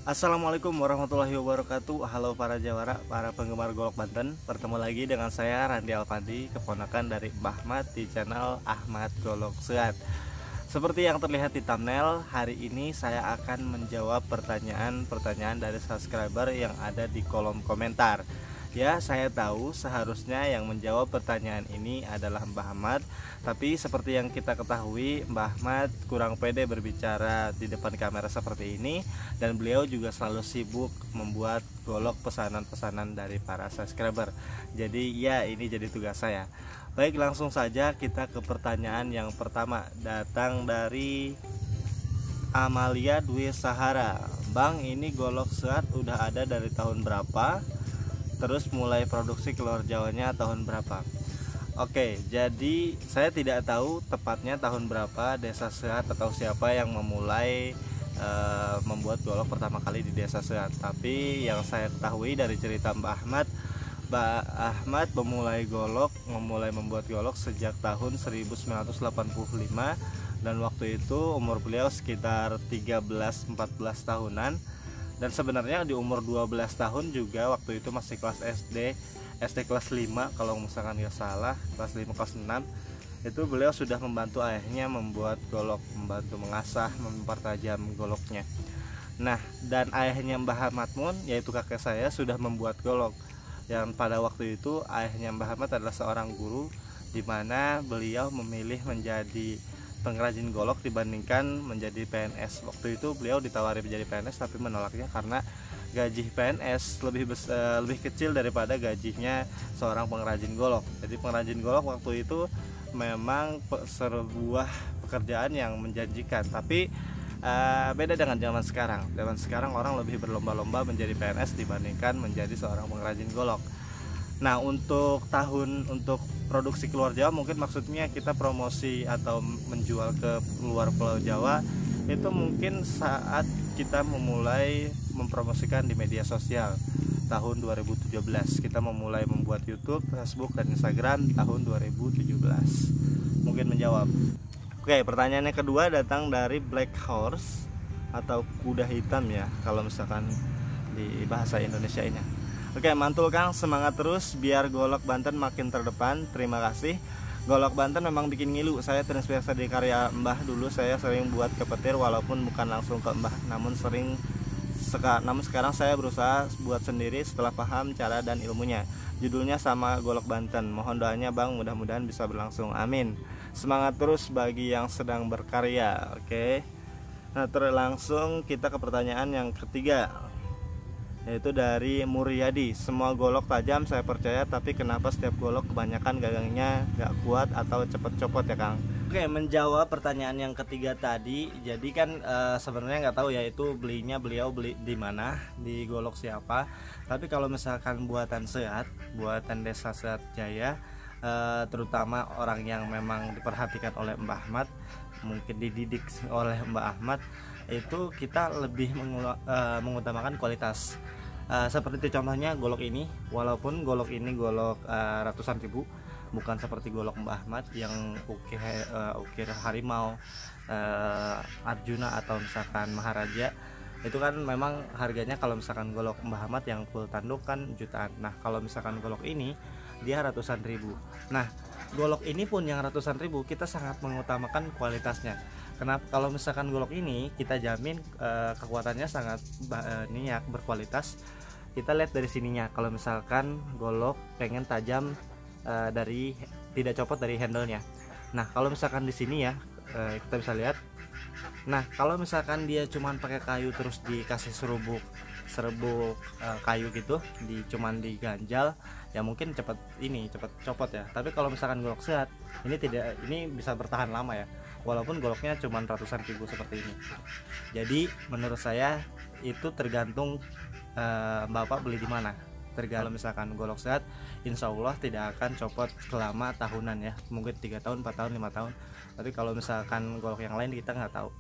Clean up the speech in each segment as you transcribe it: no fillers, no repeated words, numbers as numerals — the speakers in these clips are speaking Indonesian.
Assalamualaikum warahmatullahi wabarakatuh. Halo para jawara, para penggemar golok Banten. Bertemu lagi dengan saya Randi Alfandi, keponakan dari Mbah Ahmad di channel Ahmad Golok Sehat. Seperti yang terlihat di thumbnail, hari ini saya akan menjawab pertanyaan-pertanyaan dari subscriber yang ada di kolom komentar. Ya, saya tahu seharusnya yang menjawab pertanyaan ini adalah Mbah Ahmad, tapi seperti yang kita ketahui, Mbah Ahmad kurang pede berbicara di depan kamera seperti ini, dan beliau juga selalu sibuk membuat golok pesanan-pesanan dari para subscriber. Jadi ya, ini jadi tugas saya. Baik, langsung saja kita ke pertanyaan yang pertama, datang dari Amalia Dwi Sahara. Bang, ini golok sehat udah ada dari tahun berapa? Terus mulai produksi keluar Jawanya tahun berapa? Oke, jadi saya tidak tahu tepatnya tahun berapa Desa Sehat atau siapa yang memulai membuat golok pertama kali di Desa Sehat. Tapi yang saya ketahui dari cerita Mbah Ahmad memulai membuat golok sejak tahun 1985, dan waktu itu umur beliau sekitar 13-14 tahunan. Dan sebenarnya di umur 12 tahun juga, waktu itu masih kelas SD kelas 5 kalau misalkan nggak salah, kelas 5 kelas 6, itu beliau sudah membantu ayahnya membuat golok, membantu mengasah, mempertajam goloknya. Nah, dan ayahnya Mbah Ahmad pun, yaitu kakek saya, sudah membuat golok. Yang pada waktu itu ayahnya Mbah Ahmad adalah seorang guru, di mana beliau memilih menjadi pengrajin golok dibandingkan menjadi PNS. Waktu itu beliau ditawari menjadi PNS tapi menolaknya karena gaji PNS lebih kecil daripada gajinya seorang pengrajin golok. Jadi pengrajin golok waktu itu memang sebuah pekerjaan yang menjanjikan, tapi beda dengan zaman sekarang. Zaman sekarang orang lebih berlomba-lomba menjadi PNS dibandingkan menjadi seorang pengrajin golok. Nah, untuk produksi keluar Jawa, mungkin maksudnya kita promosi atau menjual ke luar Pulau Jawa, itu mungkin saat kita memulai mempromosikan di media sosial tahun 2017. Kita memulai membuat YouTube, Facebook, dan Instagram tahun 2017. Mungkin menjawab. Oke, pertanyaan yang kedua datang dari Black Horse atau kuda hitam ya, kalau misalkan di bahasa Indonesia ini. Oke, mantul Kang, semangat terus biar golok Banten makin terdepan. Terima kasih. Golok Banten memang bikin ngilu. Saya terinspirasi dari karya Mbah. Dulu saya sering buat ke petir, walaupun bukan langsung ke Mbah, namun sekarang saya berusaha buat sendiri setelah paham cara dan ilmunya. Judulnya sama, Golok Banten. Mohon doanya Bang, mudah-mudahan bisa berlangsung. Amin. Semangat terus bagi yang sedang berkarya. Oke. Nah, langsung kita ke pertanyaan yang ketiga, yaitu dari Muryadi. Semua golok tajam saya percaya, tapi kenapa setiap golok kebanyakan gagangnya gak kuat atau cepet copot ya Kang? Oke, menjawab pertanyaan yang ketiga tadi, jadi kan sebenarnya nggak tahu ya itu beliau beli di mana, di golok siapa. Tapi kalau misalkan buatan Desa Sehat Jaya, terutama orang yang memang diperhatikan oleh Mbah Ahmad, mungkin dididik oleh Mbah Ahmad, itu kita lebih mengutamakan kualitas. Seperti contohnya golok ini, walaupun golok ini ratusan ribu, bukan seperti golok Mbah Ahmad yang ukir harimau, Arjuna atau misalkan Maharaja. Itu kan memang harganya, kalau misalkan golok Mbah Ahmad yang full tanduk kan jutaan. Nah, kalau misalkan golok ini dia ratusan ribu. Nah, golok ini pun yang ratusan ribu, kita sangat mengutamakan kualitasnya. Kenapa? Kalau misalkan golok ini kita jamin kekuatannya sangat berkualitas. Kita lihat dari sininya. Kalau misalkan golok pengen tajam tidak copot dari handle-nya. Nah, kalau misalkan di sini ya, kita bisa lihat. Nah, kalau misalkan dia cuman pakai kayu terus dikasih serbuk kayu gitu, cuman diganjal, ya mungkin cepat copot ya. Tapi kalau misalkan golok sehat, ini bisa bertahan lama ya, walaupun goloknya cuma ratusan ribu seperti ini. Jadi menurut saya itu tergantung Bapak beli di mana. Kalau misalkan golok sehat, insya Allah tidak akan copot selama tahunan ya, mungkin 3 tahun, 4 tahun, 5 tahun. Tapi kalau misalkan golok yang lain kita nggak tahu.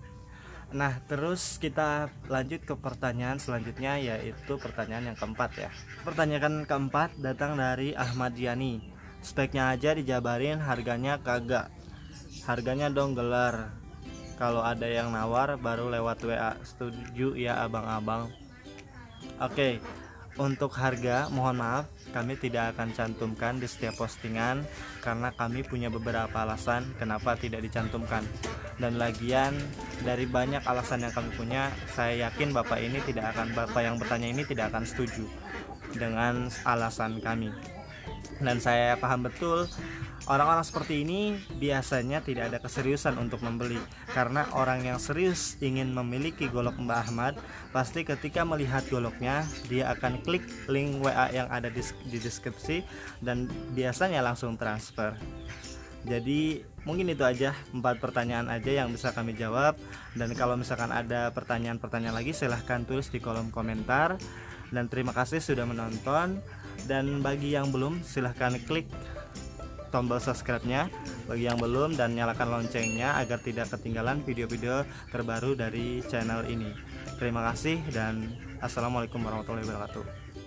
Nah, terus kita lanjut ke pertanyaan selanjutnya, yaitu pertanyaan yang keempat ya. Pertanyaan keempat datang dari Ahmad Yani. Speknya aja dijabarin, harganya kagak. Harganya dong gelar. Kalau ada yang nawar baru lewat WA. Setuju ya abang-abang. Oke, untuk harga mohon maaf kami tidak akan cantumkan di setiap postingan karena kami punya beberapa alasan kenapa tidak dicantumkan. Dan lagian dari banyak alasan yang kami punya, saya yakin Bapak yang bertanya ini tidak akan setuju dengan alasan kami. Dan saya paham betul orang-orang seperti ini biasanya tidak ada keseriusan untuk membeli. Karena orang yang serius ingin memiliki golok Mbah Ahmad, pasti ketika melihat goloknya dia akan klik link WA yang ada di deskripsi dan biasanya langsung transfer. Jadi mungkin itu aja, 4 pertanyaan aja yang bisa kami jawab. Dan kalau misalkan ada pertanyaan-pertanyaan lagi, silahkan tulis di kolom komentar. Dan terima kasih sudah menonton. Dan bagi yang belum, silahkan klik tombol subscribe-nya bagi yang belum, dan nyalakan loncengnya agar tidak ketinggalan video-video terbaru dari channel ini. Terima kasih dan assalamualaikum warahmatullahi wabarakatuh.